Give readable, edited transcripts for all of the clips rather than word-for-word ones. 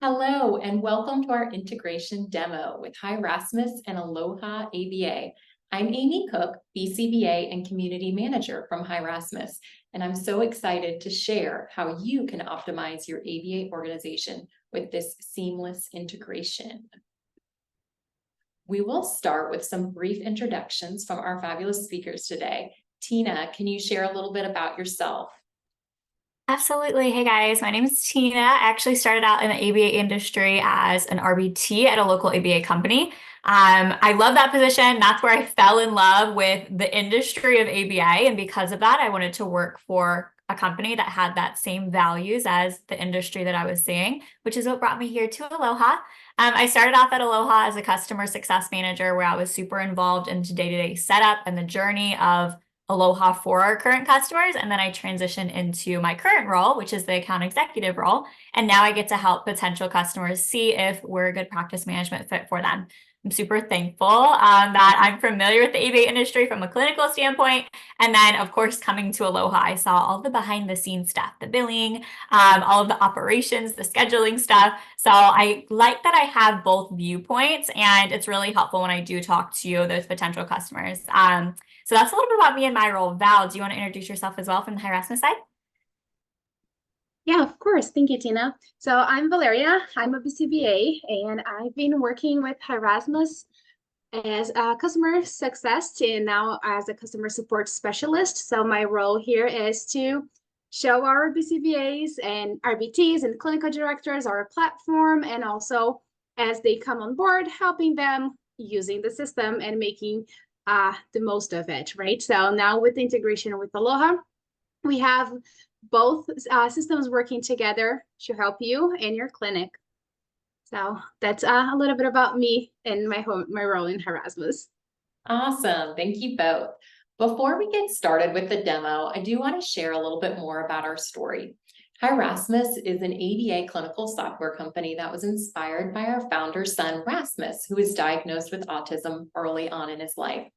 Hello, and welcome to our integration demo with Hi Rasmus and AlohaABA. I'm Amy Cook, BCBA and Community Manager from Hi Rasmus, and I'm so excited to share how you can optimize your ABA organization with this seamless integration. We will start with some brief introductions from our fabulous speakers today. Tina, can you share a little bit about yourself? Absolutely. Hey guys, my name is Tina. I actually started out in the ABA industry as an RBT at a local ABA company. I love that position. That's where I fell in love with the industry of ABA. And because of that, I wanted to work for a company that had that same values as the industry that I was seeing, which is what brought me here to Aloha. I started off at Aloha as a customer success manager where I was super involved into day-to-day setup and the journey of Aloha for our current customers. And then I transitioned into my current role, which is the account executive role. And now I get to help potential customers see if we're a good practice management fit for them. I'm super thankful that I'm familiar with the ABA industry from a clinical standpoint. And then, of course, coming to Aloha, I saw all the behind the scenes stuff, the billing, all of the operations, the scheduling stuff. So I like that I have both viewpoints, and it's really helpful when I do talk to those potential customers. So that's a little bit about me and my role. Val, do you want to introduce yourself as well from the Hi Rasmus side? Yeah, of course. Thank you, Tina. So I'm Valeria. I'm a BCBA, and I've been working with Hi Rasmus as a customer success and now as a customer support specialist. So my role here is to show our BCBAs and RBTs and clinical directors our platform, and also as they come on board, helping them using the system and making the most of it, right? So now with the integration with Aloha, we have both systems working together to help you and your clinic. So that's a little bit about me and my role in Hi Rasmus. Awesome. Thank you both. Before we get started with the demo, I do want to share a little bit more about our story. Hi Rasmus is an ABA clinical software company that was inspired by our founder's son, Rasmus, who was diagnosed with autism early on in his life.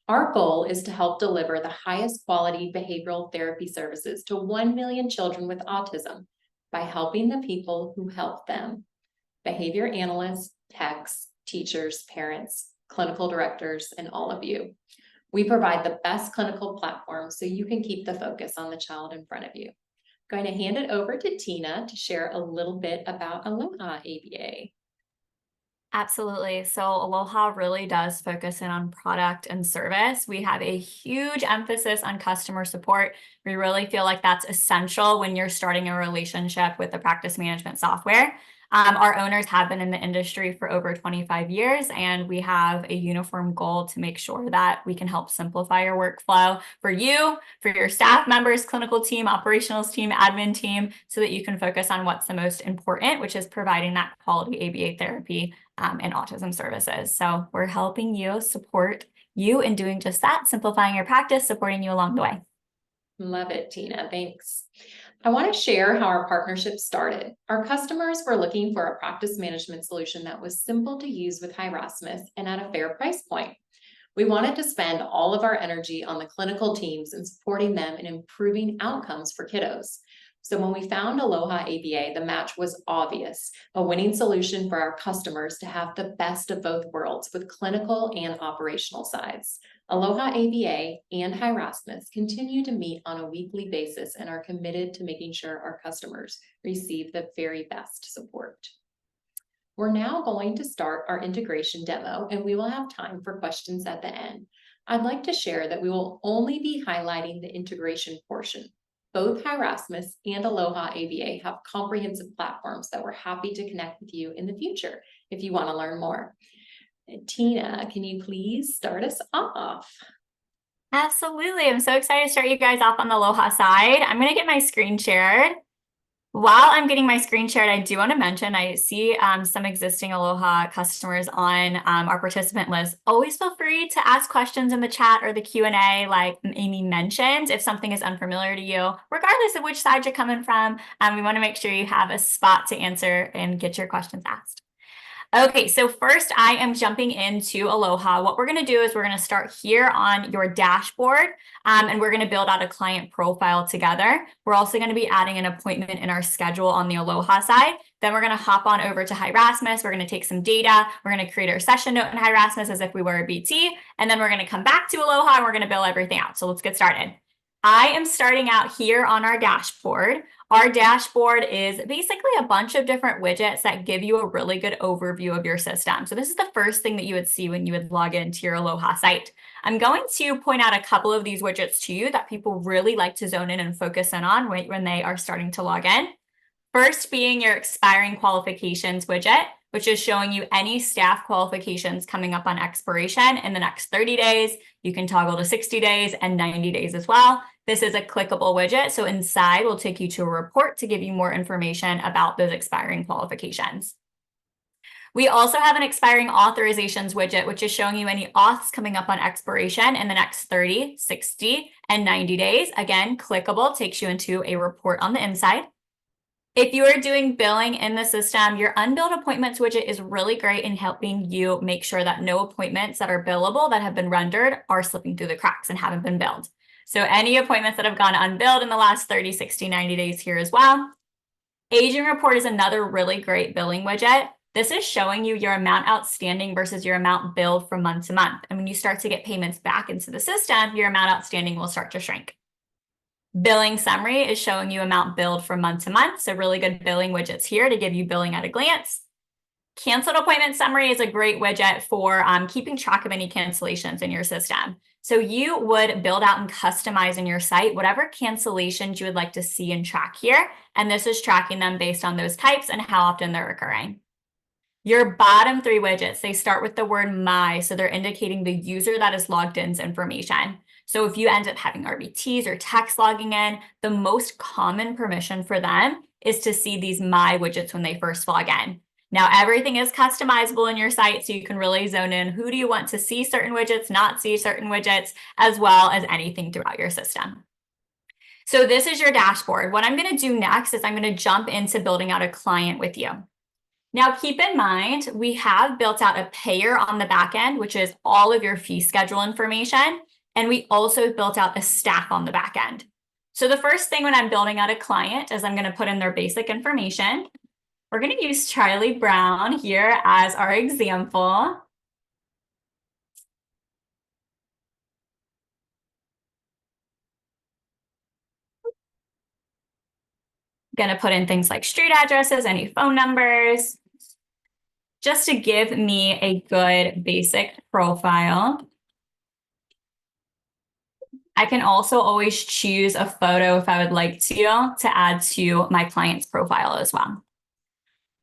Our goal is to help deliver the highest quality behavioral therapy services to 1 million children with autism by helping the people who help them: behavior analysts, techs, teachers, parents, clinical directors, and all of you. We provide the best clinical platform so you can keep the focus on the child in front of you. I'm going to hand it over to Tina to share a little bit about AlohaABA. Absolutely. So Aloha really does focus in on product and service. We have a huge emphasis on customer support. We really feel like that's essential when you're starting a relationship with the practice management software. Our owners have been in the industry for over 25 years, and we have a uniform goal to make sure that we can help simplify your workflow for you, for your staff members, clinical team, operationals team, admin team, so that you can focus on what's the most important, which is providing that quality ABA therapy and autism services. So we're helping you support you in doing just that, simplifying your practice, supporting you along the way. Love it, Tina. Thanks. I want to share how our partnership started. Our customers were looking for a practice management solution that was simple to use with Hi Rasmus and at a fair price point. We wanted to spend all of our energy on the clinical teams and supporting them in improving outcomes for kiddos. So when we found AlohaABA, the match was obvious, a winning solution for our customers to have the best of both worlds with clinical and operational sides. AlohaABA and Hi Rasmus continue to meet on a weekly basis and are committed to making sure our customers receive the very best support. We're now going to start our integration demo, and we will have time for questions at the end. I'd like to share that we will only be highlighting the integration portion. Both Hi Rasmus and AlohaABA have comprehensive platforms that we're happy to connect with you in the future if you want to learn more. Tina, can you please start us off? Absolutely. I'm so excited to start you guys off on the Aloha side. I'm going to get my screen shared. While I'm getting my screen shared, I do want to mention I see some existing Aloha customers on our participant list. Always feel free to ask questions in the chat or the Q&A like Amy mentioned if something is unfamiliar to you, regardless of which side you're coming from. We want to make sure you have a spot to answer and get your questions asked. Okay, so first I am jumping into Aloha. What we're going to do is we're going to start here on your dashboard, and we're going to build out a client profile together. We're also going to be adding an appointment in our schedule on the Aloha side. Then we're going to hop on over to Hi Rasmus. We're going to take some data. We're going to create our session note in Hi Rasmus as if we were a BT, and then we're going to come back to Aloha and we're going to bill everything out. So let's get started. I am starting out here on our dashboard. Our dashboard is basically a bunch of different widgets that give you a really good overview of your system. So this is the first thing that you would see when you would log into your Aloha site. I'm going to point out a couple of these widgets to you that people really like to zone in and focus in on when they are starting to log in. First being your expiring qualifications widget, which is showing you any staff qualifications coming up on expiration in the next 30 days. You can toggle to 60 days and 90 days as well. This is a clickable widget, so inside will take you to a report to give you more information about those expiring qualifications. We also have an expiring authorizations widget, which is showing you any auths coming up on expiration in the next 30, 60, and 90 days. Again, clickable, takes you into a report on the inside. If you are doing billing in the system, your unbilled appointments widget is really great in helping you make sure that no appointments that are billable that have been rendered are slipping through the cracks and haven't been billed. So any appointments that have gone unbilled in the last 30, 60, 90 days here as well. Aging report is another really great billing widget. This is showing you your amount outstanding versus your amount billed from month to month. And when you start to get payments back into the system, your amount outstanding will start to shrink. Billing summary is showing you amount billed from month to month. So really good billing widgets here to give you billing at a glance. Canceled appointment summary is a great widget for keeping track of any cancellations in your system. So you would build out and customize in your site whatever cancellations you would like to see and track here. And this is tracking them based on those types and how often they're occurring. Your bottom three widgets, they start with the word my, so they're indicating the user that is logged in's information. So if you end up having RBTs or techs logging in, the most common permission for them is to see these my widgets when they first log in. Now, everything is customizable in your site, so you can really zone in who do you want to see certain widgets, not see certain widgets, as well as anything throughout your system. So this is your dashboard. What I'm going to do next is I'm going to jump into building out a client with you. Now, keep in mind, we have built out a payer on the back end, which is all of your fee schedule information. And we also built out a staff on the back end. So the first thing when I'm building out a client is I'm going to put in their basic information. We're going to use Charlie Brown here as our example. Going to put in things like street addresses, any phone numbers, just to give me a good basic profile. I can also always choose a photo if I would like to add to my client's profile as well.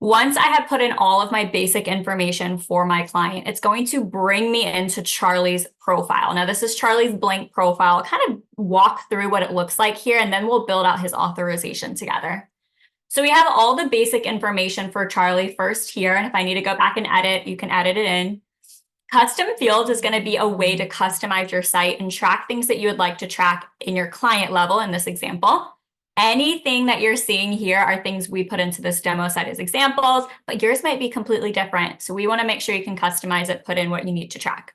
Once I have put in all of my basic information for my client, it's going to bring me into Charlie's profile. Now, this is Charlie's blank profile. I'll kind of walk through what it looks like here, and then we'll build out his authorization together. So we have all the basic information for Charlie first here, and if I need to go back and edit, you can edit it in. Custom fields is going to be a way to customize your site and track things that you would like to track in your client level in this example. Anything that you're seeing here are things we put into this demo site as examples, but yours might be completely different. So we want to make sure you can customize it, put in what you need to track.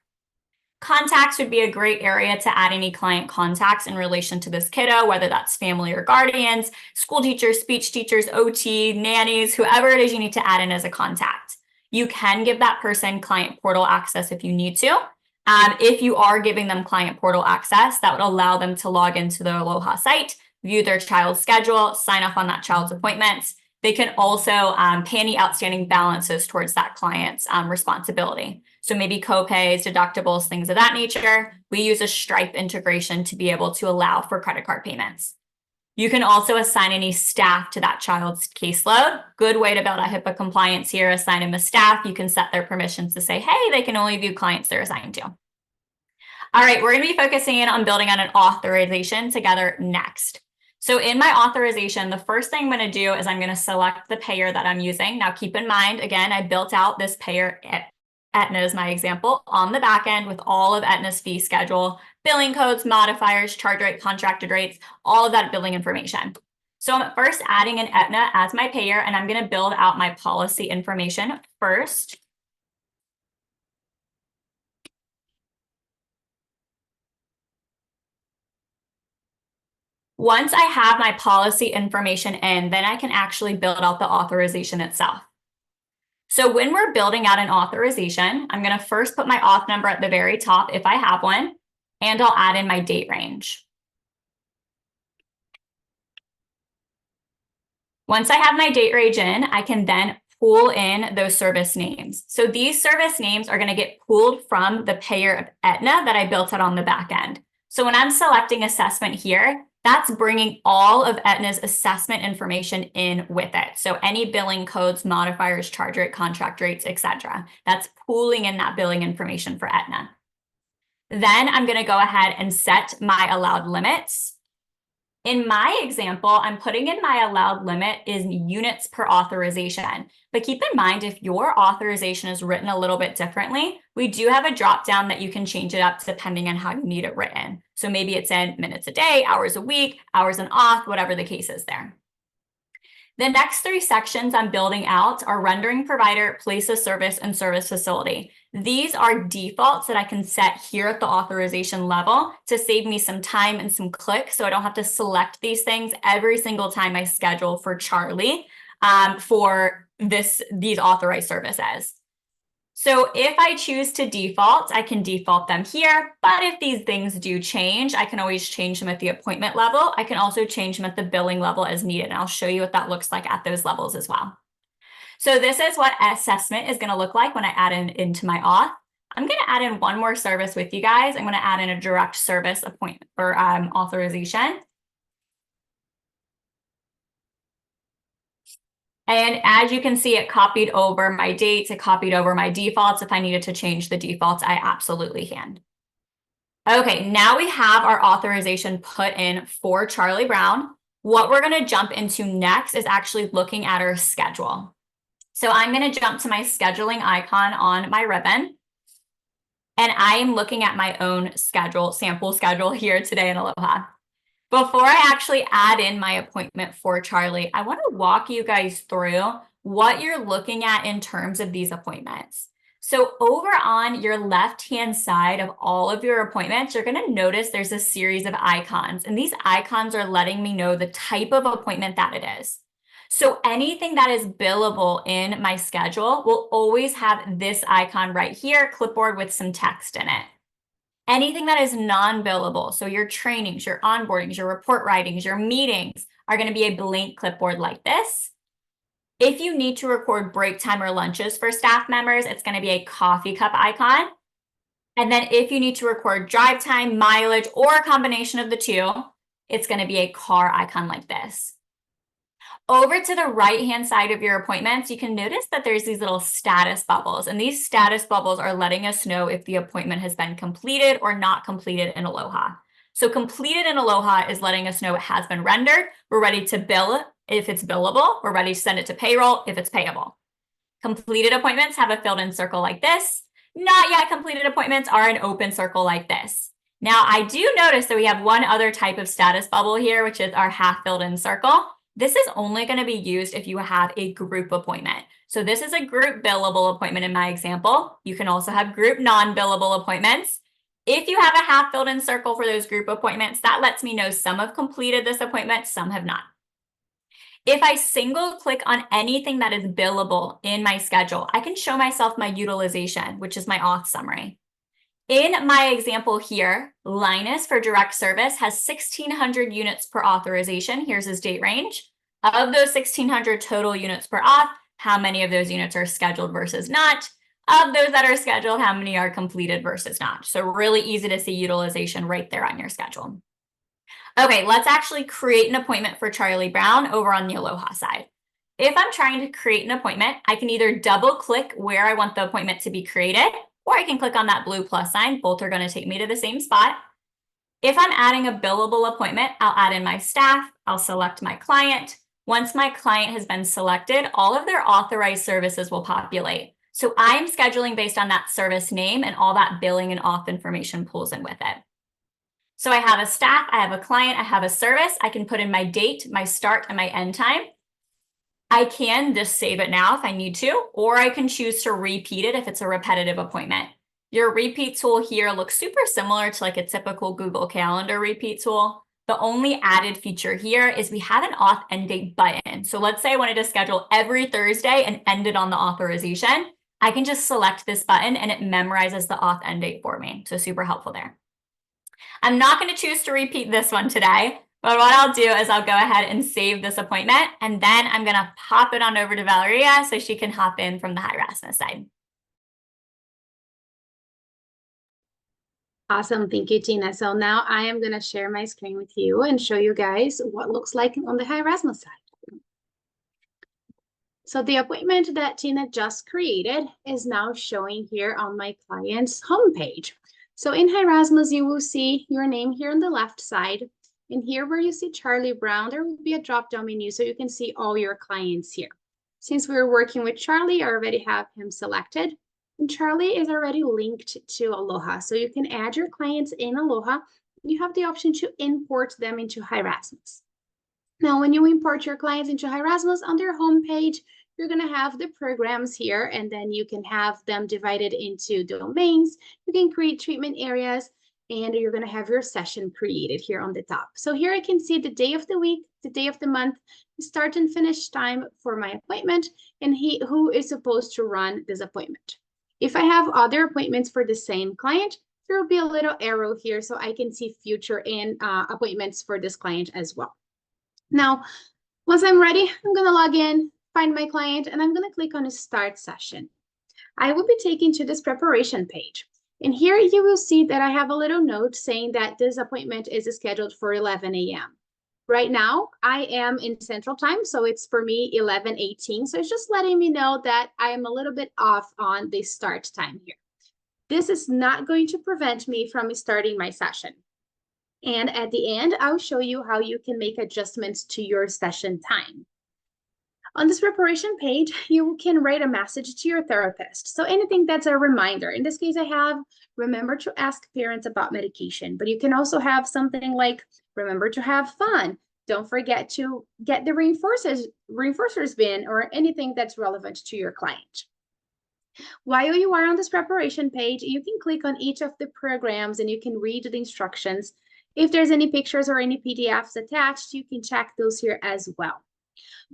Contacts would be a great area to add any client contacts in relation to this kiddo, whether that's family or guardians, school teachers, speech teachers, OT, nannies, whoever it is you need to add in as a contact. You can give that person client portal access if you need to. If you are giving them client portal access, that would allow them to log into the Aloha site, view their child's schedule, sign off on that child's appointments. They can also pay any outstanding balances towards that client's responsibility. So maybe co-pays, deductibles, things of that nature. We use a Stripe integration to be able to allow for credit card payments. You can also assign any staff to that child's caseload. Good way to build out HIPAA compliance here, assign them a staff. You can set their permissions to say, hey, they can only view clients they're assigned to. All right, we're going to be focusing in on building out an authorization together next. So in my authorization, the first thing I'm going to do is I'm going to select the payer that I'm using. Now, keep in mind, again, I built out this payer, Aetna is my example, on the back end with all of Aetna's fee schedule, billing codes, modifiers, charge rate, contracted rates, all of that billing information. So I'm first adding an Aetna as my payer, and I'm going to build out my policy information first. Once I have my policy information in, then I can actually build out the authorization itself. So when we're building out an authorization, I'm going to first put my auth number at the very top if I have one, and I'll add in my date range. Once I have my date range in, I can then pull in those service names. So these service names are going to get pulled from the payer of Aetna that I built out on the back end. So when I'm selecting assessment here, that's bringing all of Aetna's assessment information in with it. So any billing codes, modifiers, charge rate, contract rates, etc. That's pooling in that billing information for Aetna. Then I'm going to go ahead and set my allowed limits. In my example, I'm putting in my allowed limit is units per authorization. But keep in mind, if your authorization is written a little bit differently, we do have a drop down that you can change it up depending on how you need it written. So maybe it's in minutes a day, hours a week, hours an auth, whatever the case is there. The next three sections I'm building out are rendering provider, place of service, and service facility. These are defaults that I can set here at the authorization level to save me some time and some clicks, so I don't have to select these things every single time I schedule for Charlie for these authorized services. So if I choose to default, I can default them here, but if these things do change, I can always change them at the appointment level. I can also change them at the billing level as needed, and I'll show you what that looks like at those levels as well. So this is what assessment is going to look like when I add into my auth. I'm going to add in one more service with you guys. I'm going to add in a direct service appointment or authorization. And as you can see, it copied over my dates, it copied over my defaults. If I needed to change the defaults, I absolutely can. Okay, now we have our authorization put in for Charlie Brown. What we're going to jump into next is actually looking at our schedule. So I'm going to jump to my scheduling icon on my ribbon. And I am looking at my own schedule, sample schedule here today in Aloha. Before I actually add in my appointment for Charlie, I want to walk you guys through what you're looking at in terms of these appointments. So over on your left-hand side of all of your appointments, you're going to notice there's a series of icons, and these icons are letting me know the type of appointment that it is. So anything that is billable in my schedule will always have this icon right here, clipboard with some text in it. Anything that is non-billable, so your trainings, your onboardings, your report writings, your meetings are going to be a blank clipboard like this. If you need to record break time or lunches for staff members, it's going to be a coffee cup icon. And then if you need to record drive time, mileage, or a combination of the two, it's going to be a car icon like this. Over to the right-hand side of your appointments, you can notice that there's these little status bubbles, and these status bubbles are letting us know if the appointment has been completed or not completed in Aloha. So completed in Aloha is letting us know it has been rendered. We're ready to bill if it's billable. We're ready to send it to payroll if it's payable. Completed appointments have a filled-in circle like this. Not yet completed appointments are an open circle like this. Now, I do notice that we have one other type of status bubble here, which is our half filled-in circle. This is only going to be used if you have a group appointment. So this is a group billable appointment in my example. You can also have group non-billable appointments. If you have a half filled in circle for those group appointments, that lets me know some have completed this appointment, some have not. If I single click on anything that is billable in my schedule, I can show myself my utilization, which is my auth summary. In my example here, Linus for direct service has 1,600 units per authorization. Here's his date range. Of those 1,600 total units per auth, how many of those units are scheduled versus not? Of those that are scheduled, how many are completed versus not? So really easy to see utilization right there on your schedule. Okay, let's actually create an appointment for Charlie Brown over on the Aloha side. If I'm trying to create an appointment, I can either double click where I want the appointment to be created, or I can click on that blue plus sign. Both are going to take me to the same spot. If I'm adding a billable appointment, I'll add in my staff. I'll select my client. Once my client has been selected, all of their authorized services will populate. So I'm scheduling based on that service name, and all that billing and auth information pulls in with it. So I have a staff, I have a client, I have a service. I can put in my date, my start, and my end time. I can just save it now if I need to, or I can choose to repeat it if it's a repetitive appointment. Your repeat tool here looks super similar to like a typical Google Calendar repeat tool. The only added feature here is we have an auth end date button. So let's say I wanted to schedule every Thursday and end it on the authorization. I can just select this button and it memorizes the auth end date for me. So super helpful there. I'm not going to choose to repeat this one today, but what I'll do is I'll go ahead and save this appointment, and then I'm going to pop it on over to Valeria so she can hop in from the Hi Rasmus side. Awesome, thank you, Tina. So now I am going to share my screen with you and show you guys what looks like on the Hi Rasmus side. So the appointment that Tina just created is now showing here on my client's homepage. So in Hi Rasmus, you will see your name here on the left side. And here where you see Charlie Brown, there will be a drop-down menu so you can see all your clients here. Since we're working with Charlie, I already have him selected. And Charlie is already linked to Aloha. So you can add your clients in Aloha. You have the option to import them into Hi Rasmus. Now, when you import your clients into Hi Rasmus on their homepage, you're going to have the programs here, and then you can have them divided into domains. You can create treatment areas, and you're going to have your session created here on the top. So here I can see the day of the week, the day of the month, the start and finish time for my appointment, and who is supposed to run this appointment. If I have other appointments for the same client, there will be a little arrow here so I can see future appointments for this client as well. Now, once I'm ready, I'm going to log in, find my client, and I'm going to click on Start Session. I will be taken to this preparation page. And here you will see that I have a little note saying that this appointment is scheduled for 11 a.m. Right now, I am in Central Time, so it's for me 11:18. So it's just letting me know that I am a little bit off on the start time here. This is not going to prevent me from starting my session. And at the end, I'll show you how you can make adjustments to your session time. On this preparation page, you can write a message to your therapist. So anything that's a reminder. In this case, I have, remember to ask parents about medication, but you can also have something like, remember to have fun. Don't forget to get the reinforcers bin, or anything that's relevant to your client. While you are on this preparation page, you can click on each of the programs and you can read the instructions. If there's any pictures or any PDFs attached, you can check those here as well.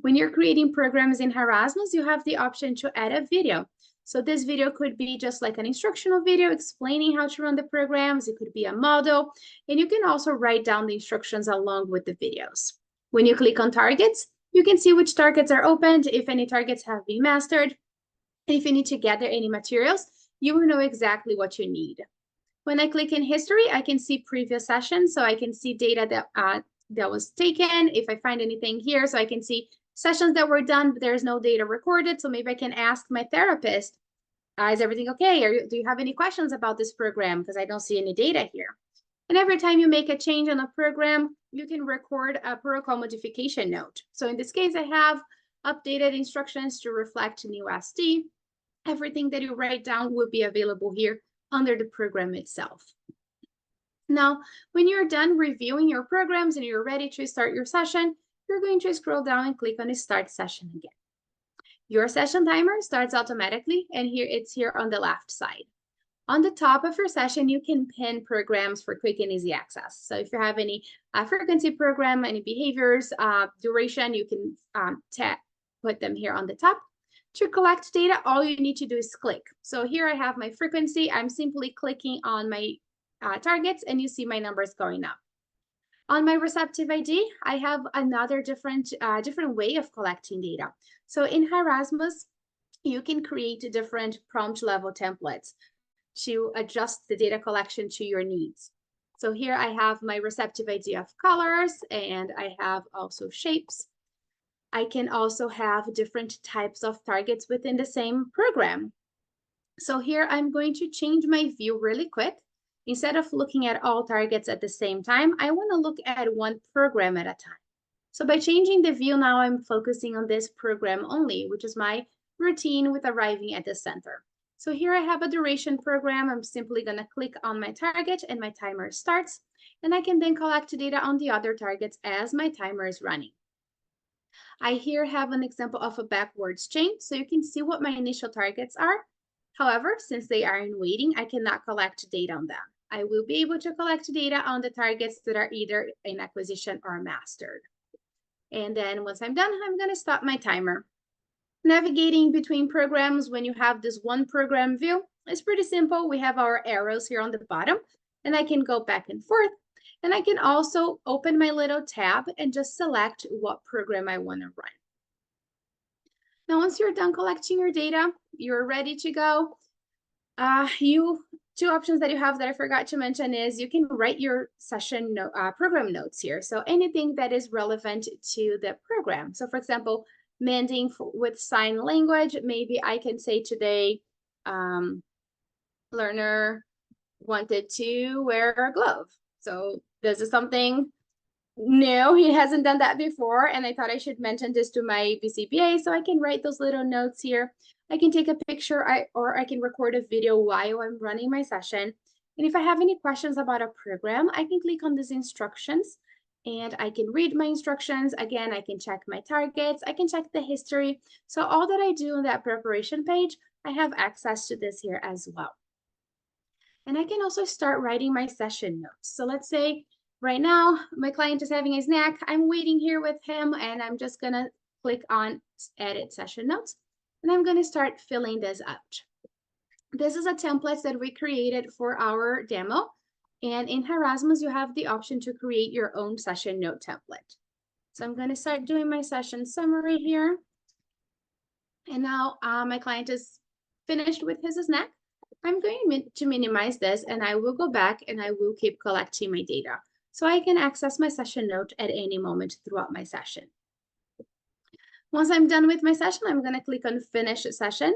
When you're creating programs in Hi Rasmus, you have the option to add a video. So this video could be just like an instructional video explaining how to run the programs. It could be a model, and you can also write down the instructions along with the videos. When you click on targets, you can see which targets are opened, if any targets have been mastered. And if you need to gather any materials, you will know exactly what you need. When I click in history, I can see previous sessions, so I can see data that was taken. If I find anything here, so I can see sessions that were done, but there's no data recorded. So maybe I can ask my therapist, is everything okay? Do you have any questions about this program? Because I don't see any data here. And every time you make a change on a program, you can record a protocol modification note. So in this case, I have updated instructions to reflect new SD. Everything that you write down will be available here under the program itself. Now, when you're done reviewing your programs and you're ready to start your session, you're going to scroll down and click on Start Session again. Your session timer starts automatically, and here it's here on the left side. On the top of your session, you can pin programs for quick and easy access. So if you have any frequency program, any behaviors, duration, you can put them here on the top. To collect data, all you need to do is click. So here I have my frequency. I'm simply clicking on my targets, and you see my numbers going up. On my receptive ID, I have another different way of collecting data. So in Hi Rasmus, you can create different prompt level templates to adjust the data collection to your needs. So here I have my receptive ID of colors, and I have also shapes. I can also have different types of targets within the same program. So here I'm going to change my view really quick. Instead of looking at all targets at the same time, I want to look at one program at a time. So by changing the view, now I'm focusing on this program only, which is my routine with arriving at the center. So here I have a duration program. I'm simply going to click on my target and my timer starts, and I can then collect data on the other targets as my timer is running. I here have an example of a backwards chain, so you can see what my initial targets are. However, since they are in waiting, I cannot collect data on them. I will be able to collect data on the targets that are either in acquisition or mastered. And then once I'm done, I'm going to stop my timer. Navigating between programs when you have this one program view is pretty simple. We have our arrows here on the bottom, and I can go back and forth. And I can also open my little tab and just select what program I want to run. Now, once you're done collecting your data, you're ready to go. Two options that you have that I forgot to mention is you can write your session program notes here. So anything that is relevant to the program. So for example, mending with sign language, maybe I can say today, learner wanted to wear a glove. So this is something new. He hasn't done that before, and I thought I should mention this to my BCBA, so I can write those little notes here. I can take a picture or I can record a video while I'm running my session. And if I have any questions about a program, I can click on these instructions and I can read my instructions. Again, I can check my targets. I can check the history. So all that I do on that preparation page, I have access to this here as well. And I can also start writing my session notes. So let's say right now, my client is having a snack. I'm waiting here with him, and I'm just going to click on Edit Session Notes, and I'm going to start filling this out. This is a template that we created for our demo. And in Hi Rasmus, you have the option to create your own session note template. So I'm going to start doing my session summary here. And now my client is finished with his snack. I'm going to minimize this, and I will go back and I will keep collecting my data, so I can access my session note at any moment throughout my session. Once I'm done with my session, I'm going to click on Finish Session.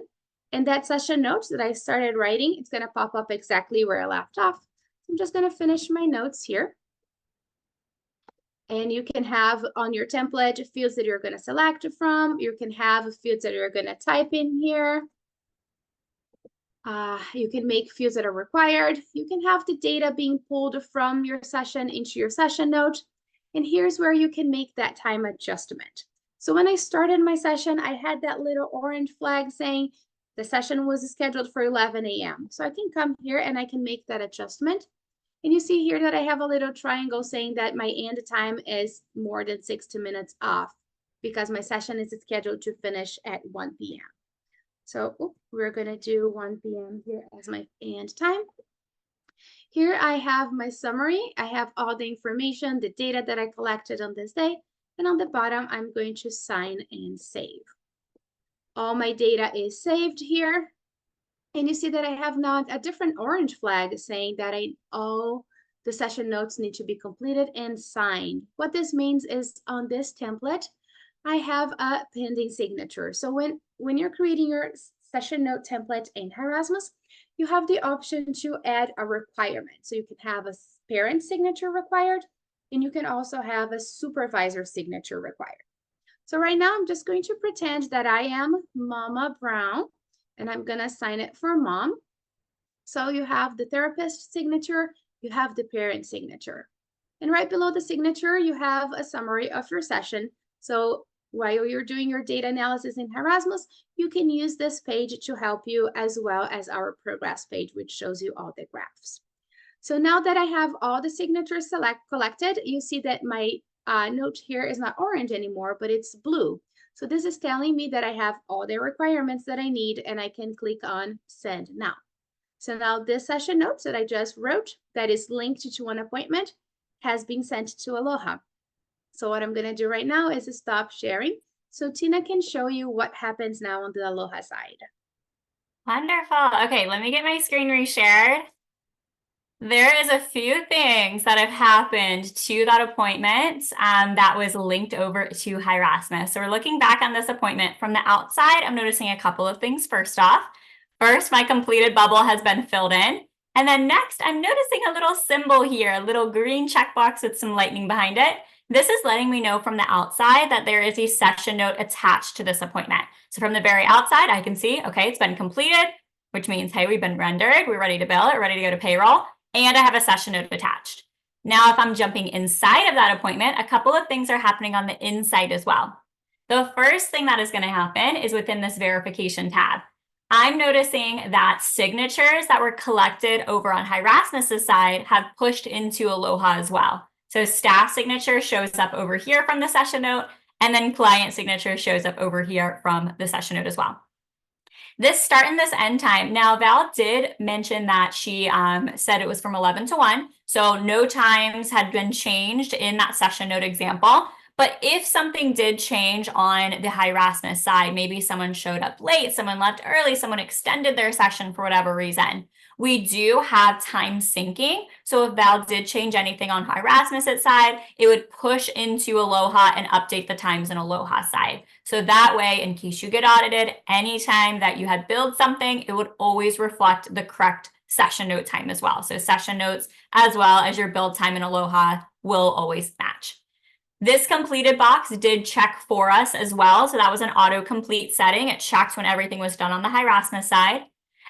And that session notes that I started writing, it's going to pop up exactly where I left off. I'm just going to finish my notes here. And you can have on your template fields that you're going to select from. You can have fields that you're going to type in here. You can make fields that are required. You can have the data being pulled from your session into your session note. And here's where you can make that time adjustment. So when I started my session, I had that little orange flag saying the session was scheduled for 11 a.m. So I can come here and I can make that adjustment. And you see here that I have a little triangle saying that my end time is more than 60 minutes off because my session is scheduled to finish at 1 p.m. So we're going to do 1 p.m. here as my end time. Here I have my summary. I have all the information, the data that I collected on this day. And on the bottom, I'm going to sign and save. All my data is saved here. And you see that I have now a different orange flag saying that all the session notes need to be completed and signed. What this means is on this template, I have a pending signature. So when you're creating your session note template in Hi Rasmus, you have the option to add a requirement. So you can have a parent signature required, and you can also have a supervisor signature required. So right now, I'm just going to pretend that I am Mama Brown, and I'm going to sign it for mom. So you have the therapist signature, you have the parent signature. And right below the signature, you have a summary of your session. So while you're doing your data analysis in Hi Rasmus, you can use this page to help you, as well as our progress page, which shows you all the graphs. So now that I have all the signatures collected, you see that my note here is not orange anymore, but it's blue. So this is telling me that I have all the requirements that I need, and I can click on Send Now. So now this session notes that I just wrote that is linked to an appointment has been sent to Aloha. So what I'm going to do right now is stop sharing so Tina can show you what happens now on the Aloha side. Wonderful. Okay, let me get my screen reshared. There is a few things that have happened to that appointment that was linked over to Hi Rasmus. So we're looking back on this appointment from the outside. I'm noticing a couple of things. First off, my completed bubble has been filled in. And then next, I'm noticing a little symbol here, a little green checkbox with some lightning behind it. This is letting me know from the outside that there is a session note attached to this appointment. So from the very outside, I can see, okay, it's been completed, which means, hey, we've been rendered. We're ready to bill it, ready to go to payroll. And I have a session note attached. Now, if I'm jumping inside of that appointment, a couple of things are happening on the inside as well. The first thing that is going to happen is within this verification tab. I'm noticing that signatures that were collected over on Hi Rasmus's side have pushed into Aloha as well. So staff signature shows up over here from the session note, and then client signature shows up over here from the session note as well. This start and this end time. Now, Val did mention that she said it was from 11 to 1. So no times had been changed in that session note example. But if something did change on the Hi Rasmus side, maybe someone showed up late, someone left early, someone extended their session for whatever reason, we do have time syncing. So if Val did change anything on Hi Rasmus's side, it would push into Aloha and update the times in Aloha side. So that way, in case you get audited, anytime that you had billed something, it would always reflect the correct session note time as well. So session notes as well as your build time in Aloha will always match. This completed box did check for us as well. So that was an autocomplete setting. It checked when everything was done on the Hi Rasmus side.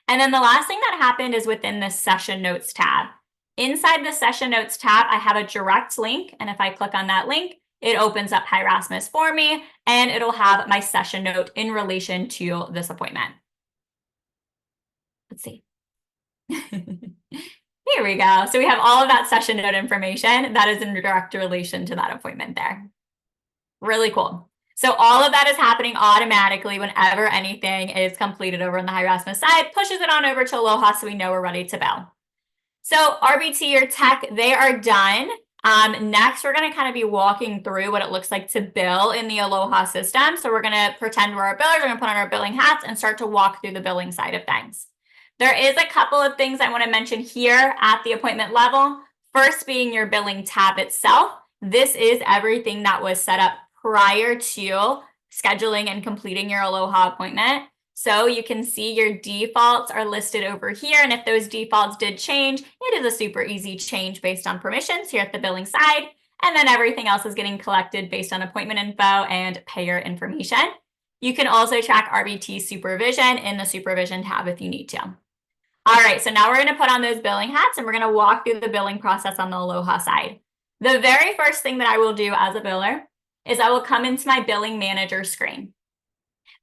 And then the last thing that happened is within the session notes tab. Inside the session notes tab, I have a direct link. And if I click on that link, it opens up Hi Rasmus for me, and it'll have my session note in relation to this appointment. Let's see. Here we go. So we have all of that session note information that is in direct relation to that appointment there. Really cool. So all of that is happening automatically whenever anything is completed over on the Hi Rasmus side, pushes it on over to Aloha so we know we're ready to bill. So RBT or tech, they are done. Next, we're going to kind of be walking through what it looks like to bill in the Aloha system. So we're going to pretend we're our billers, we're going to put on our billing hats and start to walk through the billing side of things. There is a couple of things I want to mention here at the appointment level. First being your billing tab itself. This is everything that was set up prior to scheduling and completing your Aloha appointment. So you can see your defaults are listed over here. And if those defaults did change, it is a super easy change based on permissions here at the billing side. And then everything else is getting collected based on appointment info and payer information. You can also track RBT supervision in the supervision tab if you need to. All right, so now we're going to put on those billing hats and we're going to walk through the billing process on the Aloha side. The very first thing that I will do as a biller is I will come into my billing manager screen.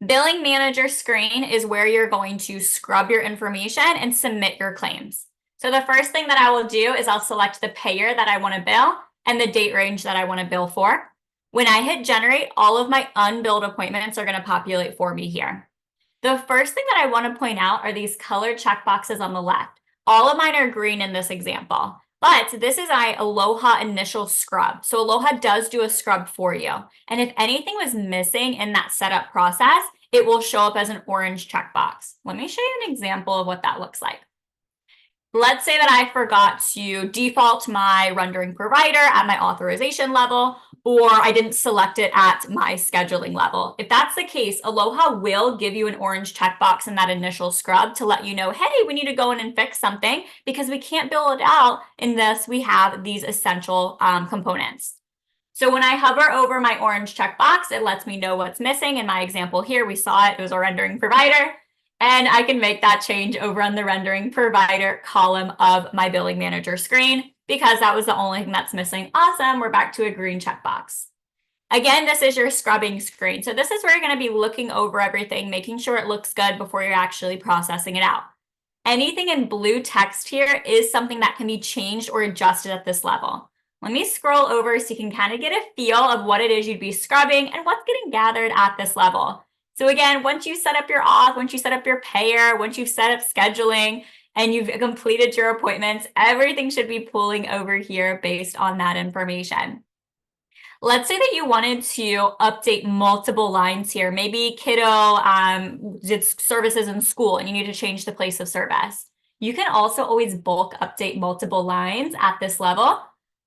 Billing manager screen is where you're going to scrub your information and submit your claims. So the first thing that I will do is I'll select the payer that I want to bill and the date range that I want to bill for. When I hit generate, all of my unbilled appointments are going to populate for me here. The first thing that I want to point out are these colored checkboxes on the left. All of mine are green in this example, but this is my Aloha initial scrub. So Aloha does do a scrub for you. And if anything was missing in that setup process, it will show up as an orange checkbox. Let me show you an example of what that looks like. Let's say that I forgot to default my rendering provider at my authorization level, or I didn't select it at my scheduling level. If that's the case, Aloha will give you an orange checkbox in that initial scrub to let you know, hey, we need to go in and fix something because we can't bill it out unless we have these essential components. So when I hover over my orange checkbox, it lets me know what's missing. In my example here, we saw it was a rendering provider. And I can make that change over on the rendering provider column of my billing manager screen because that was the only thing that's missing. Awesome, we're back to a green checkbox. Again, this is your scrubbing screen. So this is where you're going to be looking over everything, making sure it looks good before you're actually processing it out. Anything in blue text here is something that can be changed or adjusted at this level. Let me scroll over so you can kind of get a feel of what it is you'd be scrubbing and what's getting gathered at this level. So again, once you set up your auth, once you set up your payer, once you've set up scheduling and you've completed your appointments, everything should be pulling over here based on that information. Let's say that you wanted to update multiple lines here. Maybe kiddo did services in school and you need to change the place of service. You can also always bulk update multiple lines at this level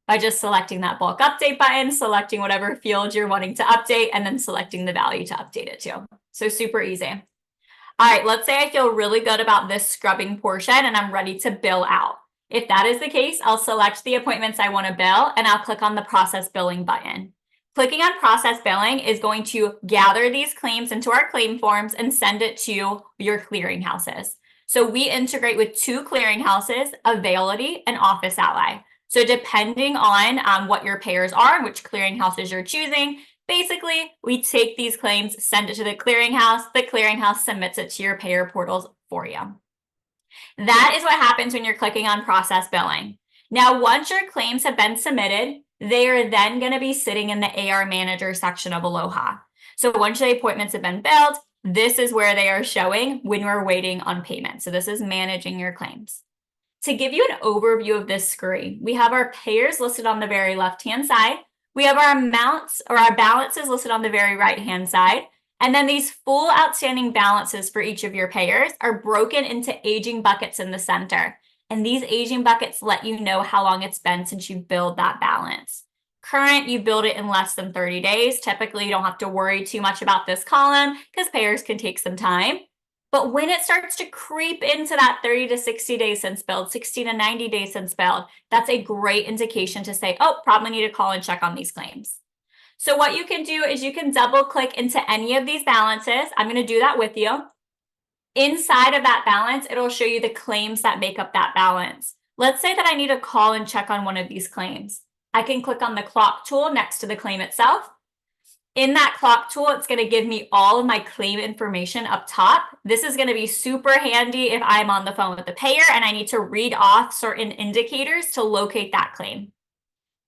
by just selecting that bulk update button, selecting whatever field you're wanting to update, and then selecting the value to update it to. So super easy. All right, let's say I feel really good about this scrubbing portion and I'm ready to bill out. If that is the case, I'll select the appointments I want to bill and I'll click on the process billing button. Clicking on process billing is going to gather these claims into our claim forms and send it to your clearinghouses. So we integrate with 2 clearinghouses, Availity and Office Ally. So depending on what your payers are and which clearinghouses you're choosing, Basically, we take these claims, send it to the clearinghouse submits it to your payer portals for you. That is what happens when you're clicking on process billing. Now, once your claims have been submitted, they are then going to be sitting in the AR manager section of Aloha. So once the appointments have been billed, this is where they are showing when we're waiting on payment. So this is managing your claims. To give you an overview of this screen, we have our payers listed on the very left-hand side. We have our amounts or our balances listed on the very right-hand side. And then these full outstanding balances for each of your payers are broken into aging buckets in the center. And these aging buckets let you know how long it's been since you billed that balance. Current, you billed it in less than 30 days. Typically, you don't have to worry too much about this column because payers can take some time. But when it starts to creep into that 30 to 60 days since billed, 60 to 90 days since billed, that's a great indication to say, oh, probably need to call and check on these claims. So what you can do is you can double click into any of these balances. I'm going to do that with you. Inside of that balance, it'll show you the claims that make up that balance. Let's say that I need to call and check on one of these claims. I can click on the clock tool next to the claim itself. In that clock tool, it's going to give me all of my claim information up top. This is going to be super handy if I'm on the phone with the payer and I need to read off certain indicators to locate that claim.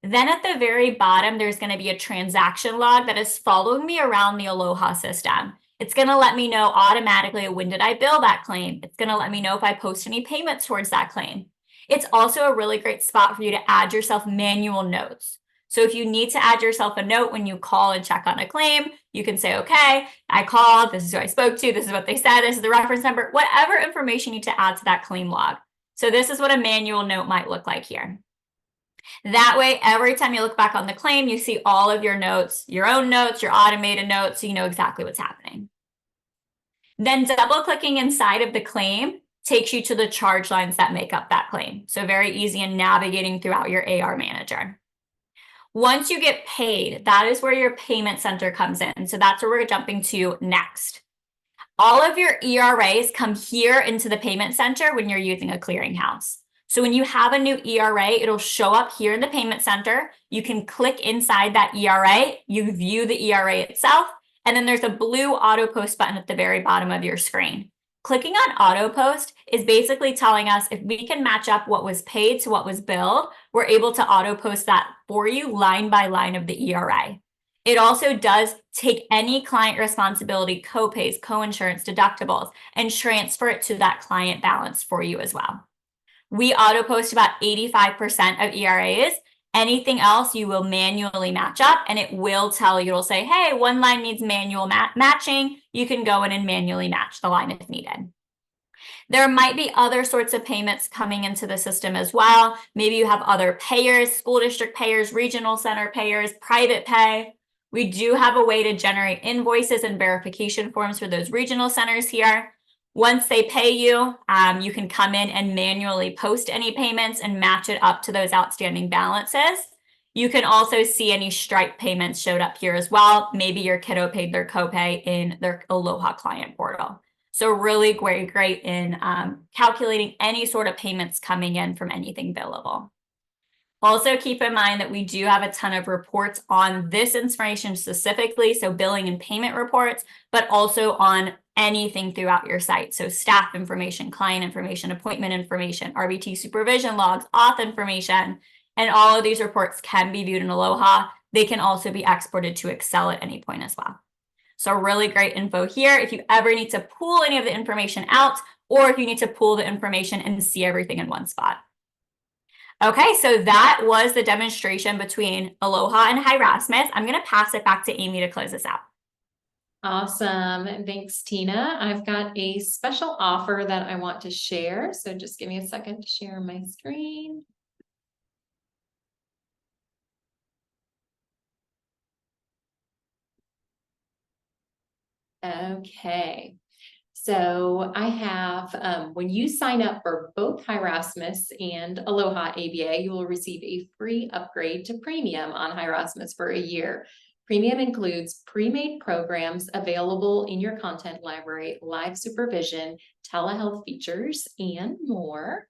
Then at the very bottom, there's going to be a transaction log that is following me around the Aloha system. It's going to let me know automatically when did I bill that claim. It's going to let me know if I post any payments towards that claim. It's also a really great spot for you to add yourself manual notes. So if you need to add yourself a note when you call and check on a claim, you can say, okay, I called, this is who I spoke to, this is what they said, this is the reference number, whatever information you need to add to that claim log. So this is what a manual note might look like here. That way, every time you look back on the claim, you see all of your notes, your own notes, your automated notes, so you know exactly what's happening. Then double clicking inside of the claim takes you to the charge lines that make up that claim. So very easy in navigating throughout your AR manager. Once you get paid, that is where your payment center comes in. So that's where we're jumping to next. All of your ERAs come here into the payment center when you're using a clearinghouse. So when you have a new ERA, it'll show up here in the payment center. You can click inside that ERA, you view the ERA itself, and then there's a blue auto post button at the very bottom of your screen. Clicking on auto post is basically telling us if we can match up what was paid to what was billed, we're able to auto post that for you line by line of the ERA. It also does take any client responsibility, co-pays, co-insurance, deductibles, and transfer it to that client balance for you as well. We auto post about 85% of ERAs. Anything else you will manually match up and it will tell you, it'll say, hey, one line needs manual matching. You can go in and manually match the line if needed. There might be other sorts of payments coming into the system as well. Maybe you have other payers, school district payers, regional center payers, private pay. We do have a way to generate invoices and verification forms for those regional centers here. Once they pay you, you can come in and manually post any payments and match it up to those outstanding balances. You can also see any Stripe payments showed up here as well. Maybe your kiddo paid their copay in their Aloha client portal. So really great in calculating any sort of payments coming in from anything billable. Also keep in mind that we do have a ton of reports on this information specifically, so billing and payment reports, but also on anything throughout your site. So staff information, client information, appointment information, RBT supervision logs, auth information, and all of these reports can be viewed in Aloha. They can also be exported to Excel at any point as well. So really great info here if you ever need to pull any of the information out, or if you need to pull the information and see everything in one spot. Okay, so that was the demonstration between Aloha and Hi Rasmus. I'm going to pass it back to Amy to close this out. Awesome. Thanks, Tina. I've got a special offer that I want to share. So just give me a second to share my screen. Okay. So I have, when you sign up for both Hi Rasmus and AlohaABA, you will receive a free upgrade to premium on Hi Rasmus for a year. Premium includes pre-made programs available in your content library, live supervision, telehealth features, and more.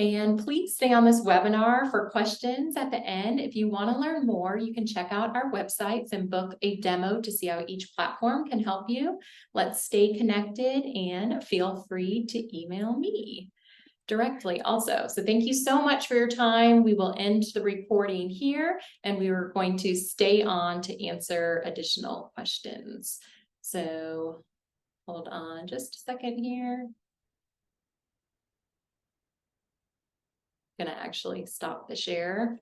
And please stay on this webinar for questions at the end. If you want to learn more, you can check out our websites and book a demo to see how each platform can help you. Let's stay connected and feel free to email me directly also. So thank you so much for your time. We will end the recording here and we are going to stay on to answer additional questions. So hold on just a second here. Gonna actually stop the share.